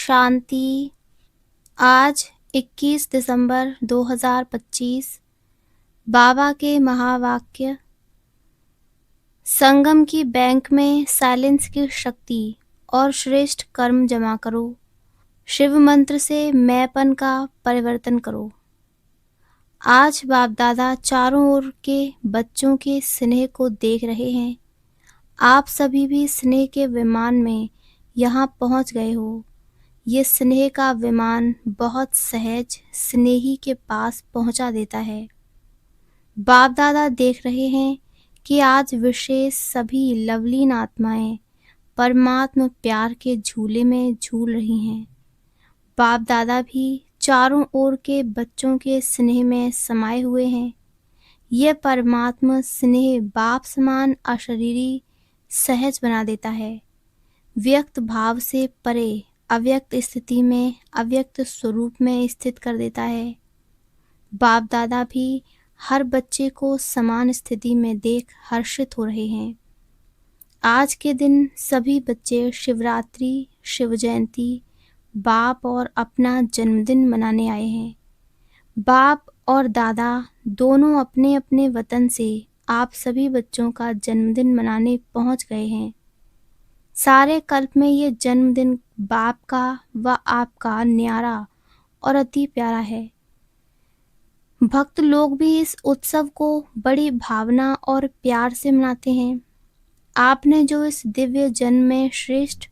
शांति। आज 21 दिसंबर 2025। बाबा के महावाक्य। संगम की बैंक में साइलेंस की शक्ति और श्रेष्ठ कर्म जमा करो। शिव मंत्र से मैंपन का परिवर्तन करो। आज बाप दादा चारों ओर के बच्चों के स्नेह को देख रहे हैं। आप सभी भी स्नेह के विमान में यहाँ पहुँच गए हो। ये स्नेह का विमान बहुत सहज स्नेही के पास पहुंचा देता है। बाप दादा देख रहे हैं कि आज विशेष सभी लवलीन आत्माएं परमात्मा प्यार के झूले में झूल रही हैं। बाप दादा भी चारों ओर के बच्चों के स्नेह में समाये हुए हैं। यह परमात्मा स्नेह बाप समान अशरीरी सहज बना देता है। व्यक्त भाव से परे अव्यक्त स्थिति में अव्यक्त स्वरूप में स्थित कर देता है। बाप दादा भी हर बच्चे को समान स्थिति में देख हर्षित हो रहे हैं। आज के दिन सभी बच्चे शिवरात्रि, शिव जयंती, बाप और अपना जन्मदिन मनाने आए हैं। बाप और दादा दोनों अपने अपने वतन से आप सभी बच्चों का जन्मदिन मनाने पहुंच गए हैं। सारे कल्प में ये जन्मदिन बाप का व आपका न्यारा और अति प्यारा है। भक्त लोग भी इस उत्सव को बड़ी भावना और प्यार से मनाते हैं। आपने जो इस दिव्य जन्म में श्रेष्ठ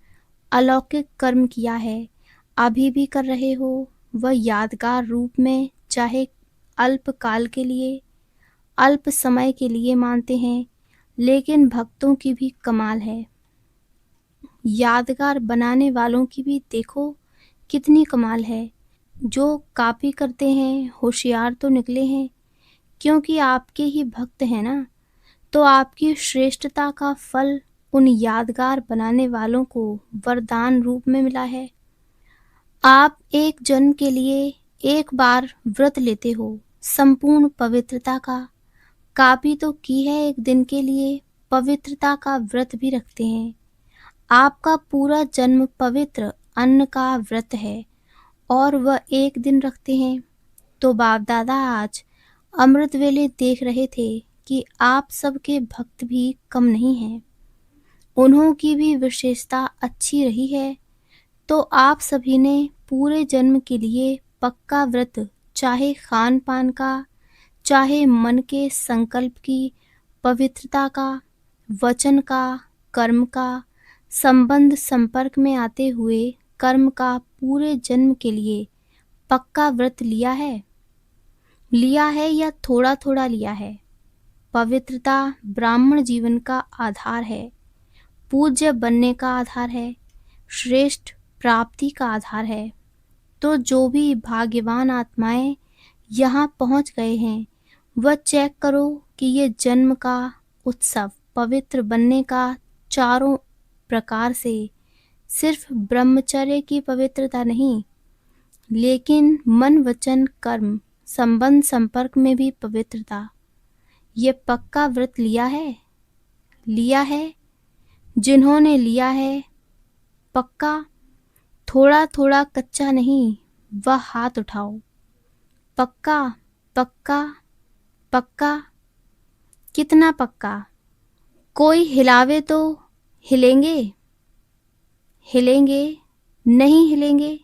अलौकिक कर्म किया है, अभी भी कर रहे हो, वह यादगार रूप में चाहे अल्प काल के लिए, अल्प समय के लिए मानते हैं, लेकिन भक्तों की भी कमाल है। यादगार बनाने वालों की भी देखो कितनी कमाल है। जो कॉपी करते हैं होशियार तो निकले हैं, क्योंकि आपके ही भक्त हैं ना। तो आपकी श्रेष्ठता का फल उन यादगार बनाने वालों को वरदान रूप में मिला है। आप एक जन्म के लिए एक बार व्रत लेते हो संपूर्ण पवित्रता का। कॉपी तो की है एक दिन के लिए, पवित्रता का व्रत भी रखते हैं। आपका पूरा जन्म पवित्र अन्न का व्रत है और वह एक दिन रखते हैं। तो बाप दादा आज अमृत वेले देख रहे थे कि आप सबके भक्त भी कम नहीं हैं। उन्हों की भी विशेषता अच्छी रही है। तो आप सभी ने पूरे जन्म के लिए पक्का व्रत, चाहे खान पान का, चाहे मन के संकल्प की पवित्रता का, वचन का, कर्म का, संबंध संपर्क में आते हुए कर्म का पूरे जन्म के लिए पक्का व्रत लिया है या थोड़ा थोड़ा लिया है। पवित्रता ब्राह्मण जीवन का आधार है, पूज्य बनने का आधार है, श्रेष्ठ प्राप्ति का आधार है। तो जो भी भाग्यवान आत्माएं यहाँ पहुँच गए हैं, वह चेक करो कि ये जन्म का उत्सव पवित्र बनने का चारों प्रकार से सिर्फ ब्रह्मचर्य की पवित्रता नहीं, लेकिन मन वचन कर्म संबंध संपर्क में भी पवित्रता। ये पक्का व्रत लिया है। जिन्होंने लिया है पक्का, थोड़ा थोड़ा कच्चा नहीं, वह हाथ उठाओ। पक्का पक्का पक्का। कितना पक्का? कोई हिलावे तो हिलेंगे नहीं हिलेंगे।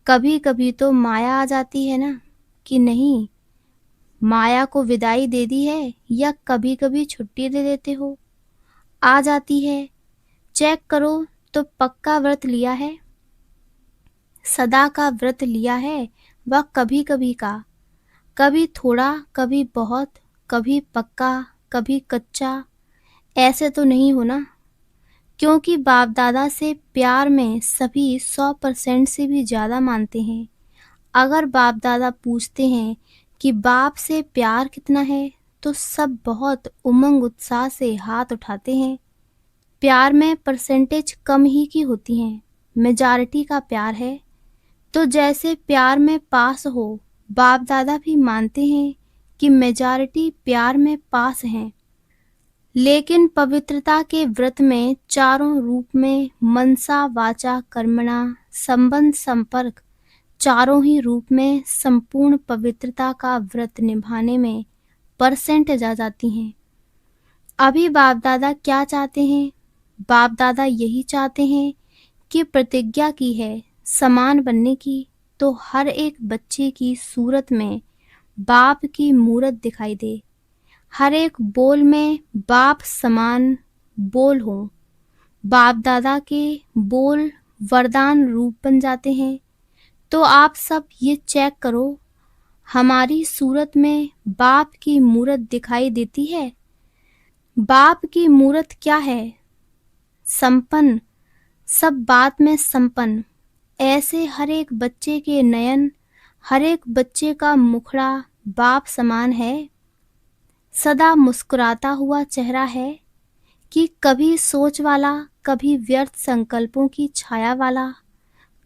कभी कभी तो माया आ जाती है ना, कि नहीं माया को विदाई दे दी है, या कभी कभी छुट्टी दे देते हो, आ जाती है। चेक करो तो पक्का व्रत लिया है, सदा का व्रत लिया है, वह कभी कभी का, कभी थोड़ा, कभी बहुत, कभी पक्का, कभी कच्चा, ऐसे तो नहीं हो ना। क्योंकि बाप दादा से प्यार में सभी 100% से भी ज़्यादा मानते हैं। अगर बाप दादा पूछते हैं कि बाप से प्यार कितना है, तो सब बहुत उमंग उत्साह से हाथ उठाते हैं। प्यार में परसेंटेज कम ही की होती हैं, मेजॉरिटी का प्यार है। तो जैसे प्यार में पास हो, बाप दादा भी मानते हैं कि मेजॉरिटी प्यार में पास हैं। लेकिन पवित्रता के व्रत में चारों रूप में मनसा वाचा कर्मणा संबंध, संपर्क चारों ही रूप में संपूर्ण पवित्रता का व्रत निभाने में परसेंटेज आ जाती हैं। अभी बाप दादा क्या चाहते हैं? बाप दादा यही चाहते हैं कि प्रतिज्ञा की है समान बनने की, तो हर एक बच्चे की सूरत में बाप की मूरत दिखाई दे, हर एक बोल में बाप समान बोल हो। बाप दादा के बोल वरदान रूप बन जाते हैं। तो आप सब ये चेक करो, हमारी सूरत में बाप की मूरत दिखाई देती है। बाप की मूरत क्या है? संपन्न, सब बात में संपन्न। ऐसे हर एक बच्चे के नयन, हर एक बच्चे का मुखड़ा बाप समान है। सदा मुस्कुराता हुआ चेहरा है कि कभी सोच वाला, कभी व्यर्थ संकल्पों की छाया वाला,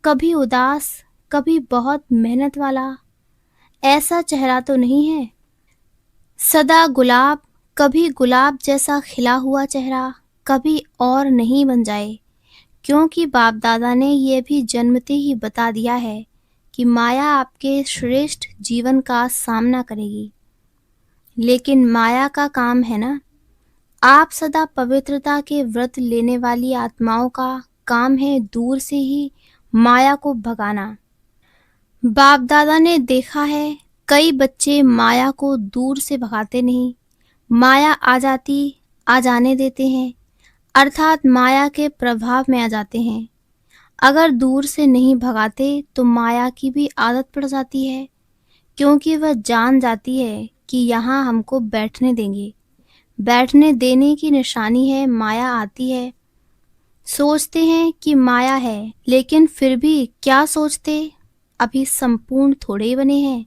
कभी उदास, कभी बहुत मेहनत वाला। ऐसा चेहरा तो नहीं है। सदा गुलाब, कभी गुलाब जैसा खिला हुआ चेहरा कभी और नहीं बन जाए, क्योंकि बाप दादा ने यह भी जन्मते ही बता दिया है कि माया आपके श्रेष्ठ जीवन का सामना करेगी। लेकिन माया का काम है ना, आप सदा पवित्रता के व्रत लेने वाली आत्माओं का काम है दूर से ही माया को भगाना। बाप दादा ने देखा है कई बच्चे माया को दूर से भगाते नहीं, माया आ जाने देते हैं, अर्थात माया के प्रभाव में आ जाते हैं। अगर दूर से नहीं भगाते तो माया की भी आदत पड़ जाती है, क्योंकि वह जान जाती है कि यहाँ हमको बैठने देंगे। बैठने देने की निशानी है माया आती है। सोचते हैं कि माया है, लेकिन फिर भी क्या सोचते, अभी संपूर्ण थोड़े ही बने हैं,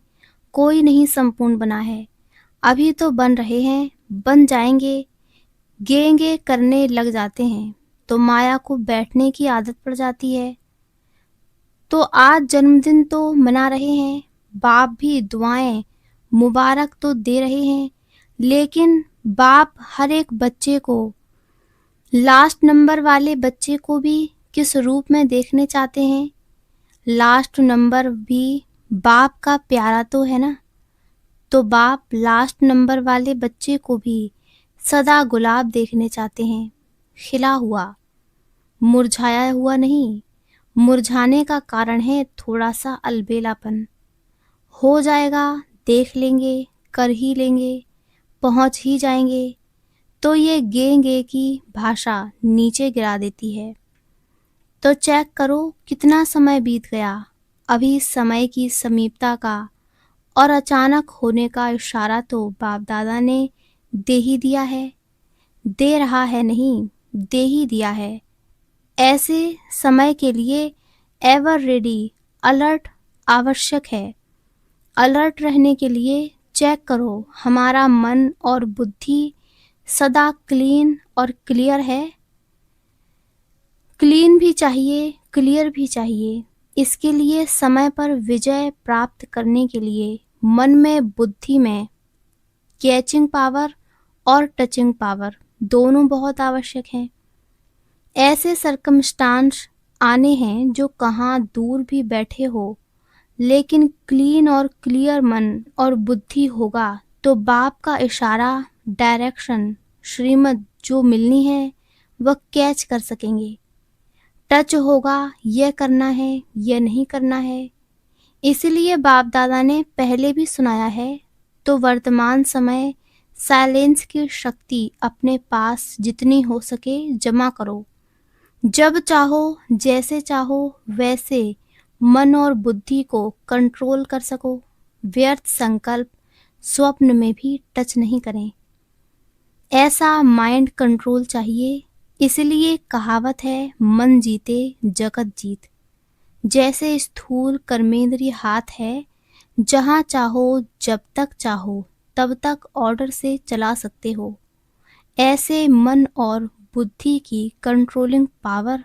कोई नहीं संपूर्ण बना है। अभी तो बन रहे हैं, बन जाएंगे, गेंगे करने लग जाते हैं तो माया को बैठने की आदत पड़ जाती है। तो आज जन्मदिन तो मना रहे हैं, बाप भी दुआएं मुबारक तो दे रहे हैं, लेकिन बाप हर एक बच्चे को, लास्ट नंबर वाले बच्चे को भी किस रूप में देखने चाहते हैं? लास्ट नंबर भी बाप का प्यारा तो है ना, तो बाप लास्ट नंबर वाले बच्चे को भी सदा गुलाब देखने चाहते हैं, खिला हुआ, मुरझाया हुआ नहीं। मुरझाने का कारण है थोड़ा सा अलबेलापन। हो जाएगा, देख लेंगे, कर ही लेंगे, पहुंच ही जाएंगे, तो ये गेंगे की भाषा नीचे गिरा देती है। तो चेक करो कितना समय बीत गया। अभी समय की समीपता का और अचानक होने का इशारा तो बाप दादा ने दे ही दिया है, दे रहा है नहीं, दे ही दिया है। ऐसे समय के लिए एवर रेडी, अलर्ट आवश्यक है। अलर्ट रहने के लिए चेक करो हमारा मन और बुद्धि सदा क्लीन और क्लियर है। क्लीन भी चाहिए, क्लियर भी चाहिए। इसके लिए समय पर विजय प्राप्त करने के लिए मन में, बुद्धि में कैचिंग पावर और टचिंग पावर दोनों बहुत आवश्यक हैं। ऐसे सरकमस्टांस आने हैं जो कहाँ दूर भी बैठे हो, लेकिन क्लीन और क्लियर मन और बुद्धि होगा तो बाप का इशारा, डायरेक्शन, श्रीमत जो मिलनी है वह कैच कर सकेंगे। टच होगा, यह करना है, यह नहीं करना है। इसलिए बाप दादा ने पहले भी सुनाया है, तो वर्तमान समय साइलेंस की शक्ति अपने पास जितनी हो सके जमा करो। जब चाहो, जैसे चाहो वैसे मन और बुद्धि को कंट्रोल कर सको। व्यर्थ संकल्प स्वप्न में भी टच नहीं करें। ऐसा माइंड कंट्रोल चाहिए। इसलिए कहावत है, मन जीते जगत जीत। जैसे स्थूल कर्मेंद्रिय हाथ है, जहाँ चाहो, जब तक चाहो तब तक ऑर्डर से चला सकते हो, ऐसे मन और बुद्धि की कंट्रोलिंग पावर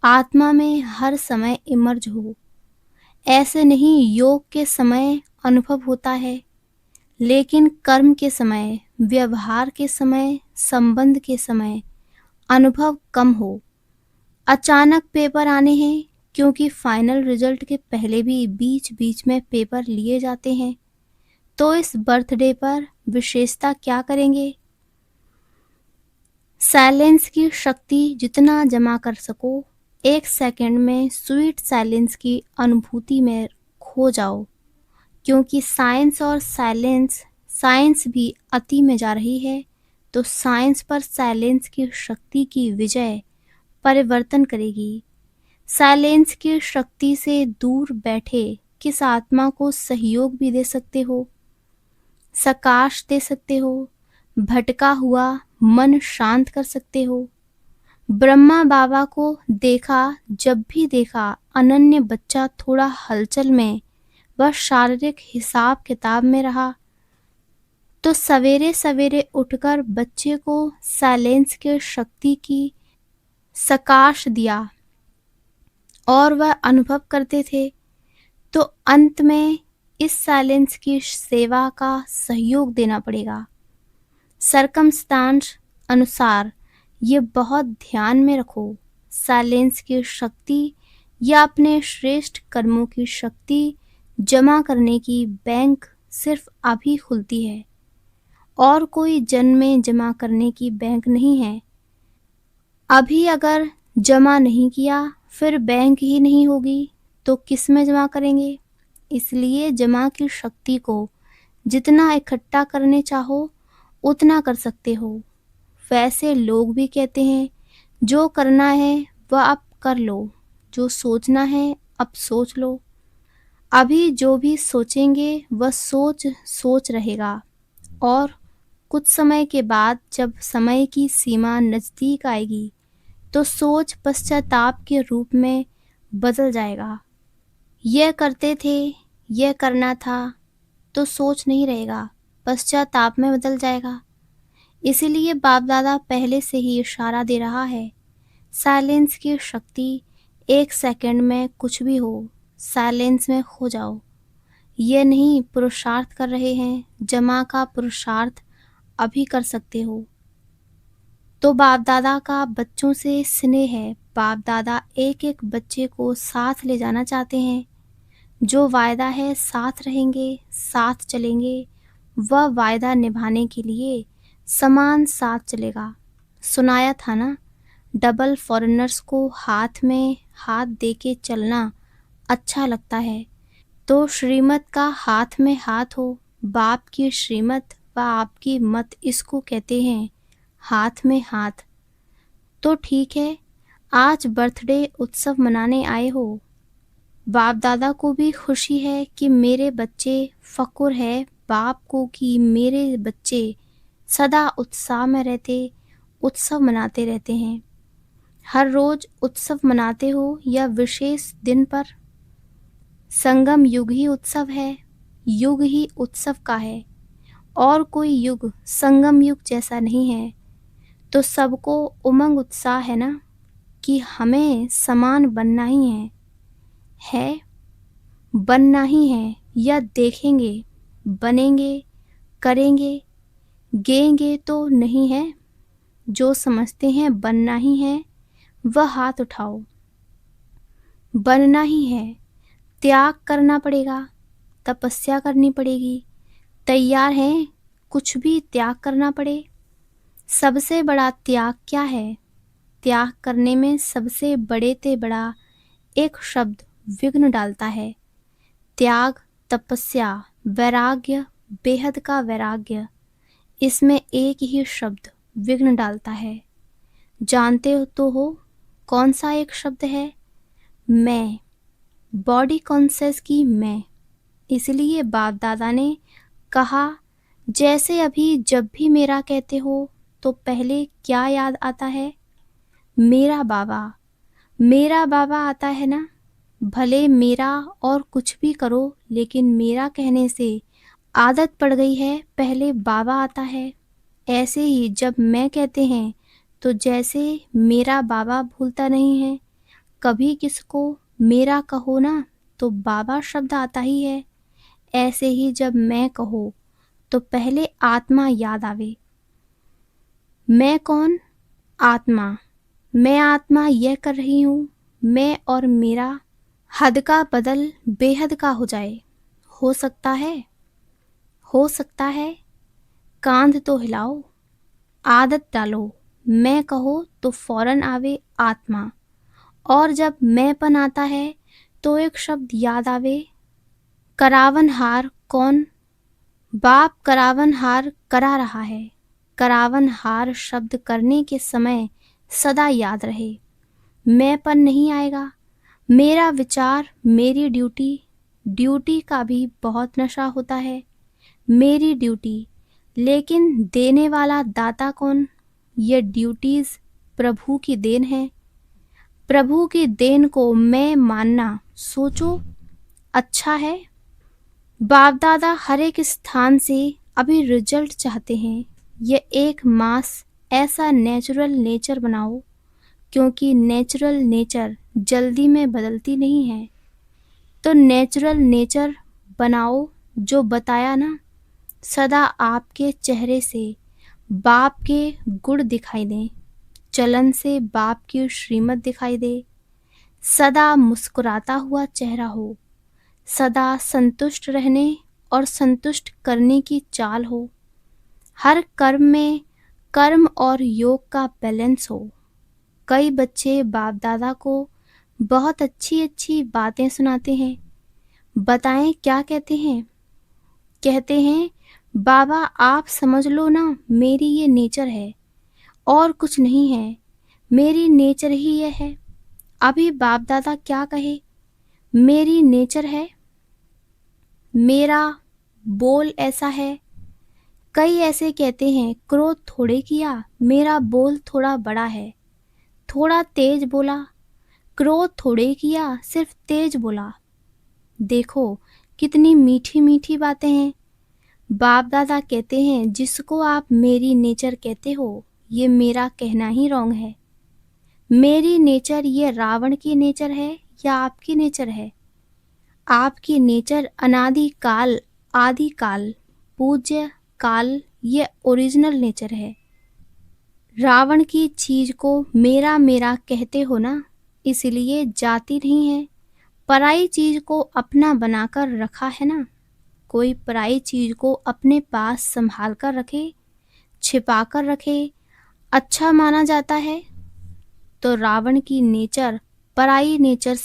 आत्मा में हर समय इमर्ज हो। ऐसे नहीं योग के समय अनुभव होता है, लेकिन कर्म के समय, व्यवहार के समय, संबंध के समय अनुभव कम हो। अचानक पेपर आने हैं, क्योंकि फाइनल रिजल्ट के पहले भी बीच बीच में पेपर लिए जाते हैं। तो इस बर्थडे पर विशेषता क्या करेंगे? साइलेंस की शक्ति जितना जमा कर सको, 1 सेकंड में स्वीट साइलेंस की अनुभूति में खो जाओ, क्योंकि साइंस और साइंस भी अति में जा रही है। तो साइंस पर साइलेंस की शक्ति की विजय परिवर्तन करेगी। साइलेंस की शक्ति से दूर बैठे किस आत्मा को सहयोग भी दे सकते हो, सकाश दे सकते हो, भटका हुआ मन शांत कर सकते हो। ब्रह्मा बाबा को देखा, जब भी देखा अनन्य बच्चा थोड़ा हलचल में व शारीरिक हिसाब किताब में रहा, तो सवेरे सवेरे उठकर बच्चे को साइलेंस के शक्ति की सकाश दिया और वह अनुभव करते थे। तो अंत में इस साइलेंस की सेवा का सहयोग देना पड़ेगा। सरकमस्टांस अनुसार ये बहुत ध्यान में रखो, साइलेंस की शक्ति या अपने श्रेष्ठ कर्मों की शक्ति जमा करने की बैंक सिर्फ अभी खुलती है, और कोई जन्म में जमा करने की बैंक नहीं है। अभी अगर जमा नहीं किया फिर बैंक ही नहीं होगी, तो किस में जमा करेंगे? इसलिए जमा की शक्ति को जितना इकट्ठा करने चाहो उतना कर सकते हो। वैसे लोग भी कहते हैं, जो करना है वह अब कर लो, जो सोचना है अब सोच लो। अभी जो भी सोचेंगे वह सोच रहेगा, और कुछ समय के बाद जब समय की सीमा नज़दीक आएगी तो सोच पश्चाताप के रूप में बदल जाएगा। यह करते थे, यह करना था, तो सोच नहीं रहेगा, पश्चाताप में बदल जाएगा। इसीलिए बाप दादा पहले से ही इशारा दे रहा है, साइलेंस की शक्ति 1 सेकंड में कुछ भी हो, साइलेंस में खो जाओ। यह नहीं पुरुषार्थ कर रहे हैं, जमा का पुरुषार्थ अभी कर सकते हो। तो बाप दादा का बच्चों से स्नेह है। बाप दादा एक एक बच्चे को साथ ले जाना चाहते हैं। जो वायदा है साथ रहेंगे, साथ चलेंगे, वह वायदा निभाने के लिए समान साथ चलेगा। सुनाया था ना, डबल फॉरेनर्स को हाथ में हाथ देके चलना अच्छा लगता है। तो श्रीमत का हाथ में हाथ हो, बाप की श्रीमत व आपकी मत, इसको कहते हैं हाथ में हाथ। तो ठीक है, आज बर्थडे उत्सव मनाने आए हो। बाप दादा को भी खुशी है कि मेरे बच्चे, फ़क्र है बाप को कि मेरे बच्चे सदा उत्साह में रहते, उत्सव मनाते रहते हैं। हर रोज़ उत्सव मनाते हो या विशेष दिन पर? संगम युग ही उत्सव है, युग ही उत्सव का है, और कोई युग संगम युग जैसा नहीं है। तो सबको उमंग उत्साह है ना कि हमें समान बनना ही है बनना ही है, या देखेंगे, बनेंगे, करेंगे, गेंगे तो नहीं है। जो समझते हैं बनना ही है वह हाथ उठाओ। बनना ही है, त्याग करना पड़ेगा, तपस्या करनी पड़ेगी। तैयार हैं कुछ भी त्याग करना पड़े? सबसे बड़ा त्याग क्या है? त्याग करने में सबसे बड़े ते बड़ा एक शब्द विघ्न डालता है। त्याग, तपस्या, वैराग्य, बेहद का वैराग्य, इसमें एक ही शब्द विघ्न डालता है। जानते हो तो हो कौन सा एक शब्द है? मैं, बॉडी कॉन्शियस की मैं। इसलिए बाप दादा ने कहा, जैसे अभी जब भी मेरा कहते हो तो पहले क्या याद आता है? मेरा बाबा। मेरा बाबा आता है ना। भले मेरा और कुछ भी करो, लेकिन मेरा कहने से आदत पड़ गई है, पहले बाबा आता है। ऐसे ही जब मैं कहते हैं तो जैसे मेरा बाबा भूलता नहीं है, कभी किसको मेरा कहो ना तो बाबा शब्द आता ही है। ऐसे ही जब मैं कहो तो पहले आत्मा याद आवे। मैं कौन? आत्मा। मैं आत्मा यह कर रही हूँ, मैं और मेरा हद का बदल बेहद का हो जाए। हो सकता है, हो सकता है। कांध तो हिलाओ, आदत डालो। मैं कहो तो फौरन आवे आत्मा, और जब मैंपन आता है तो एक शब्द याद आवे, करावनहार कौन। बाप करावनहार करा रहा है। करावनहार शब्द करने के समय सदा याद रहे। मैंपन नहीं आएगा। मेरा विचार, मेरी ड्यूटी। ड्यूटी का भी बहुत नशा होता है। मेरी ड्यूटी, लेकिन देने वाला दाता कौन। ये ड्यूटीज प्रभु की देन है। प्रभु की देन को मैं मानना, सोचो अच्छा है। बाप दादा हर एक स्थान से अभी रिजल्ट चाहते हैं। ये एक मास ऐसा नेचुरल नेचर बनाओ, क्योंकि नेचुरल नेचर जल्दी में बदलती नहीं है। तो नेचुरल नेचर बनाओ, जो बताया ना, सदा आपके चेहरे से बाप के गुण दिखाई दें, चलन से बाप की श्रीमत दिखाई दे। सदा मुस्कुराता हुआ चेहरा हो, सदा संतुष्ट रहने और संतुष्ट करने की चाल हो। हर कर्म में कर्म और योग का बैलेंस हो। कई बच्चे बाप दादा को बहुत अच्छी अच्छी बातें सुनाते हैं। बताएं क्या कहते हैं? कहते हैं, बाबा आप समझ लो ना, मेरी ये नेचर है और कुछ नहीं है, मेरी नेचर ही ये है। अभी बाप दादा क्या कहे? मेरी नेचर है, मेरा बोल ऐसा है। कई ऐसे कहते हैं, क्रोध थोड़े किया, मेरा बोल थोड़ा बड़ा है, थोड़ा तेज बोला। क्रोध थोड़े किया, सिर्फ तेज बोला। देखो कितनी मीठी मीठी बातें हैं। बाप दादा कहते हैं, जिसको आप मेरी नेचर कहते हो, ये मेरा कहना ही रॉन्ग है। मेरी नेचर ये रावण की नेचर है या आपकी नेचर है? आपकी नेचर अनादि काल, आदि काल, पूज्य काल, ये ओरिजिनल नेचर है। रावण की चीज को मेरा मेरा कहते हो ना, इसलिए जाती नहीं है। पराई चीज को अपना बनाकर रखा है ना। कोई पराई चीज को अपने पास संभाल कर रखे, छिपा कर रखे, अच्छा माना जाता है। तो रावण की नेचर, पराई नेचर,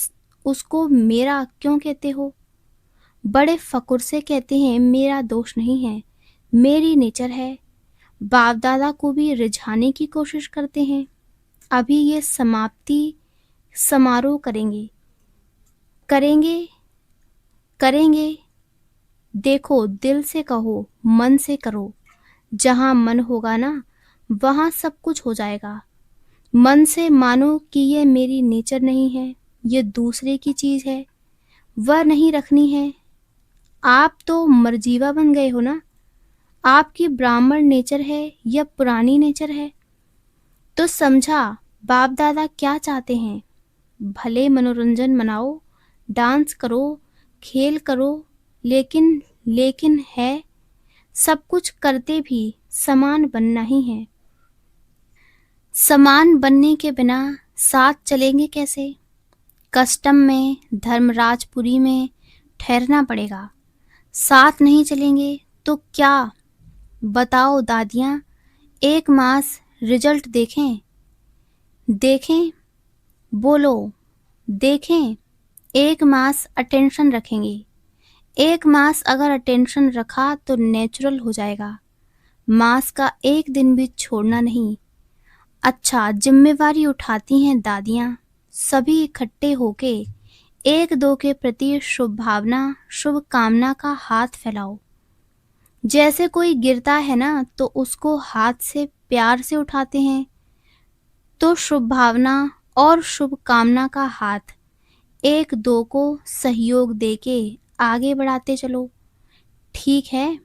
उसको मेरा क्यों कहते हो? बड़े फकुर से कहते हैं, मेरा दोष नहीं है, मेरी नेचर है। बाप दादा को भी रिझाने की कोशिश करते हैं। अभी ये समाप्ति समारोह करेंगे, करेंगे, करेंगे। देखो दिल से कहो, मन से करो। जहाँ मन होगा ना, वहाँ सब कुछ हो जाएगा। मन से मानो कि ये मेरी नेचर नहीं है, ये दूसरे की चीज है, वह नहीं रखनी है। आप तो मरजीवा बन गए हो ना। आपकी ब्राह्मण नेचर है या पुरानी नेचर है? तो समझा बाप दादा क्या चाहते हैं। भले मनोरंजन मनाओ, डांस करो, खेल करो, लेकिन लेकिन है, सब कुछ करते भी समान बनना ही है। समान बनने के बिना साथ चलेंगे कैसे? कस्टम में, धर्मराजपुरी में ठहरना पड़ेगा। साथ नहीं चलेंगे तो क्या? बताओ दादियाँ, एक मास रिजल्ट देखें, देखें, बोलो, देखें। एक मास अटेंशन रखेंगे। एक मास अगर अटेंशन रखा तो नेचुरल हो जाएगा। मास का एक दिन भी छोड़ना नहीं। अच्छा, जिम्मेवारी उठाती हैं दादियाँ। सभी इकट्ठे होके एक दो के प्रति शुभ भावना, शुभ कामना का हाथ फैलाओ। जैसे कोई गिरता है ना, तो उसको हाथ से प्यार से उठाते हैं। तो शुभ भावना और शुभ कामना का हाथ एक दो को सहयोग देके आगे बढ़ाते चलो। ठीक है?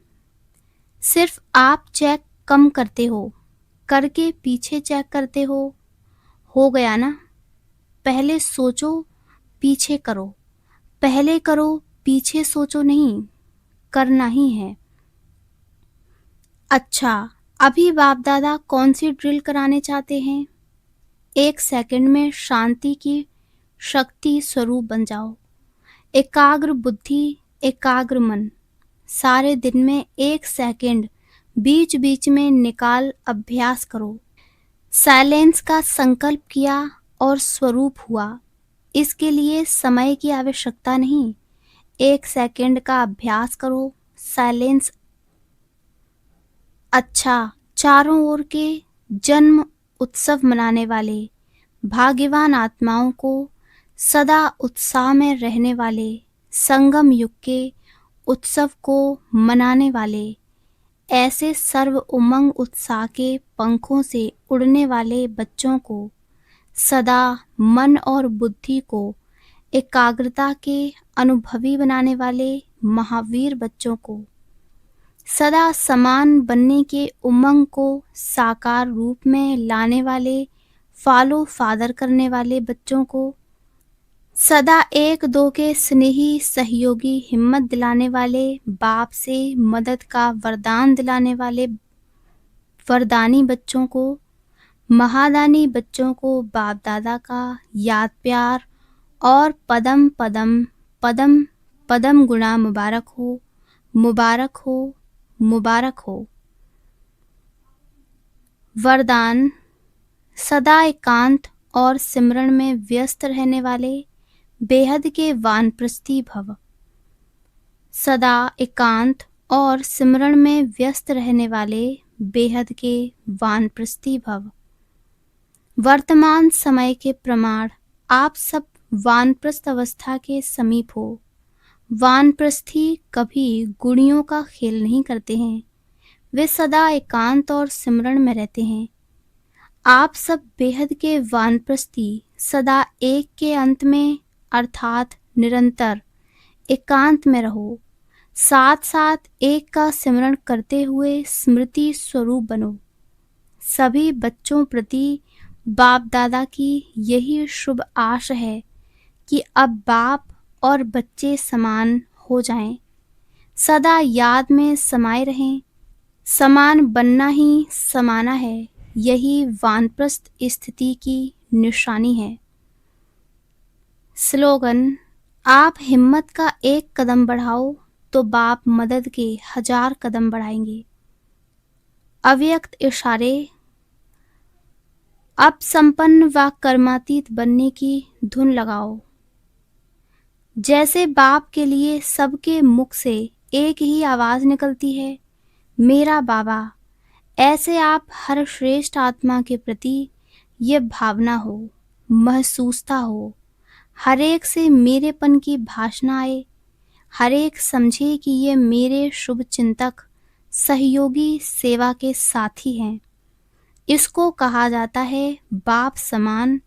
सिर्फ आप चेक कम करते हो, करके पीछे चेक करते हो गया ना? पहले सोचो, पीछे करो। पहले करो, पीछे सोचो नहीं, करना ही है। अच्छा, अभी बाप दादा कौन सी ड्रिल कराने चाहते हैं? 1 सेकंड में शांति की शक्ति स्वरूप बन जाओ। एकाग्र बुद्धि, एकाग्र मन। सारे दिन में 1 सेकंड बीच बीच में निकाल अभ्यास करो। साइलेंस का संकल्प किया और स्वरूप हुआ। इसके लिए समय की आवश्यकता नहीं। 1 सेकंड का अभ्यास करो। साइलेंस। अच्छा, चारों ओर के जन्म उत्सव मनाने वाले भाग्यवान आत्माओं को, सदा उत्साह में रहने वाले, संगम युग के उत्सव को मनाने वाले, ऐसे सर्व उमंग उत्साह के पंखों से उड़ने वाले बच्चों को, सदा मन और बुद्धि को एकाग्रता के अनुभवी बनाने वाले महावीर बच्चों को, सदा समान बनने के उमंग को साकार रूप में लाने वाले, फॉलो फादर करने वाले बच्चों को, सदा एक दो के स्नेही सहयोगी हिम्मत दिलाने वाले, बाप से मदद का वरदान दिलाने वाले वरदानी बच्चों को, महादानी बच्चों को बाप दादा का याद प्यार और पदम पदम पदम पदम गुणा मुबारक हो, मुबारक हो, मुबारक हो। वरदान। सदा एकांत और सिमरण में व्यस्त रहने वाले बेहद के वानप्रस्थी भव। सदा एकांत और सिमरण में व्यस्त रहने वाले बेहद के वानप्रस्थी भव। वर्तमान समय के प्रमाण। आप सब वानप्रस्थ अवस्था के समीप हो। वानप्रस्थी कभी गुणियों का खेल नहीं करते हैं। वे सदा एकांत और सिमरण में रहते हैं। आप सब बेहद के वानप्रस्थी सदा एक के अंत में अर्थात निरंतर एकांत में रहो। साथ साथ एक का सिमरण करते हुए स्मृति स्वरूप बनो। सभी बच्चों प्रति बाप दादा की यही शुभ आश है कि अब बाप और बच्चे समान हो जाएं। सदा याद में समाये रहें। समान बनना ही समाना है। यही वानप्रस्थ स्थिति की निशानी है। स्लोगन। आप हिम्मत का एक कदम बढ़ाओ तो बाप मदद के 1000 कदम बढ़ाएंगे। अव्यक्त इशारे। अब संपन्न व कर्मातीत बनने की धुन लगाओ। जैसे बाप के लिए सबके मुख से एक ही आवाज निकलती है, मेरा बाबा, ऐसे आप हर श्रेष्ठ आत्मा के प्रति ये भावना हो, महसूसता हो। हर एक से मेरेपन की भाषा आए। हर एक समझे कि ये मेरे शुभ चिंतक, सहयोगी, सेवा के साथी हैं। इसको कहा जाता है बाप समान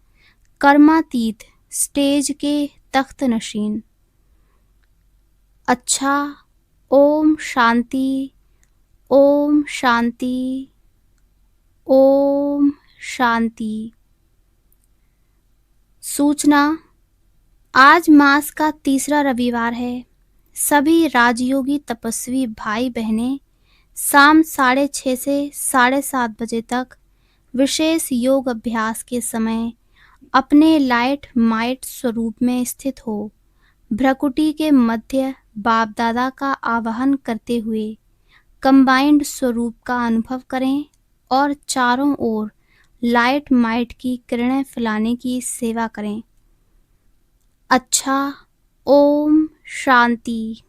कर्मातीत स्टेज के तख्त नशीन। अच्छा। ओम शांति, ओम शांति, ओम शांति। सूचना। आज मास का तीसरा रविवार है। सभी राजयोगी तपस्वी भाई बहनें शाम 6:30 से 7:30 बजे तक विशेष योग अभ्यास के समय अपने लाइट माइट स्वरूप में स्थित हो भ्रकुटी के मध्य बाप दादा का आवाहन करते हुए कंबाइंड स्वरूप का अनुभव करें और चारों ओर लाइट माइट की किरणें फैलाने की सेवा करें। अच्छा। ओम शांति।